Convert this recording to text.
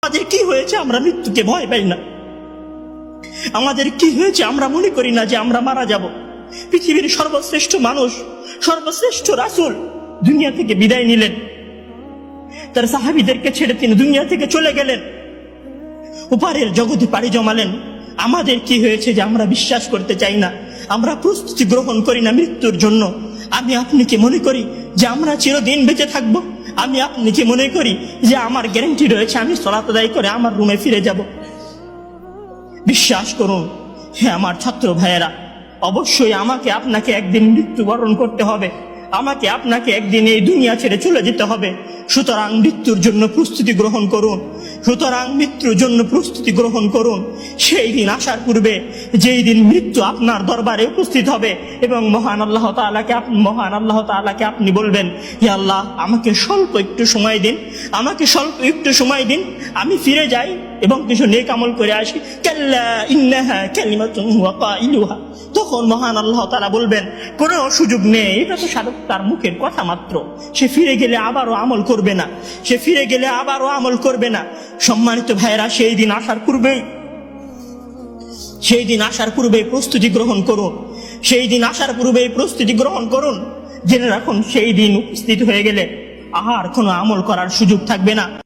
আমাদের কি হয়েছে আমরা মৃত্যুকে ভয় পাই না? আমাদের কি হয়েছে আমরা মনে করি না যে আমরা মারা যাব? পৃথিবীর সর্বশ্রেষ্ঠ মানুষ, সর্বশ্রেষ্ঠ রাসূল দুনিয়া থেকে বিদায় নিলেন, তার সাহাবীদেরকে ছেড়ে তিনি দুনিয়া থেকে চলে গেলেন, উপারের জগতে পাড়ি জমালেন। আমাদের কি হয়েছে যে আমরা বিশ্বাস করতে চাই না, আমরা প্রস্তুতি গ্রহণ করি না মৃত্যুর জন্য? আমি আপনি কি মনে করি যে আমরা চিরদিন বেঁচে থাকবো? আমি আপনি কি মনে করি যে আমার গ্যারান্টি রয়েছে আমি সালাত আদায় করে আমার রুমে ফিরে যাব? বিশ্বাস করুন হ্যাঁ আমার ছাত্র ভাইয়েরা, অবশ্যই আমাকে আপনাকে একদিন মৃত্যুবরণ করতে হবে, আমাকে আপনাকে একদিন এই দুনিয়া ছেড়ে চলে যেতে হবে। সুতরাং মৃত্যুর জন্য প্রস্তুতি গ্রহণ করুন, সুতরাং মৃত্যুর জন্য প্রস্তুতি গ্রহণ করুন। সেই দিন আসার পূর্বে, যেই দিন মৃত্যু আপনার দরবারে উপস্থিত হবে এবং মহান আল্লাহ তাআলাকে আপনি বলবেন, হে আল্লাহ আমাকে স্বল্প একটু সময় দিন, আমাকে স্বল্প একটু সময় দিন, আমি ফিরে যাই এবং কিছু নেক আমল করে আসি। কাল্লা ইন্নাহা কালিমাতুন হুয়া কাইলুহা। তখন মহান আল্লাহ তাআলা বলবেন কোনো সুযোগ নেই, এটা তো তার মুখের কথা মাত্র, সে ফিরে গেলে আবারও আমল করবে না, সে ফিরে গেলে আবারও আমল করবে না। সম্মানিত ভাইয়েরা, সেই দিন আসার পূর্বেই প্রস্তুতি গ্রহণ করুন, সেই দিন আসার পূর্বেই প্রস্তুতি গ্রহণ করুন। জেনে রাখুন সেই দিন উপস্থিত হয়ে গেলে আর কোনো আমল করার সুযোগ থাকবে না।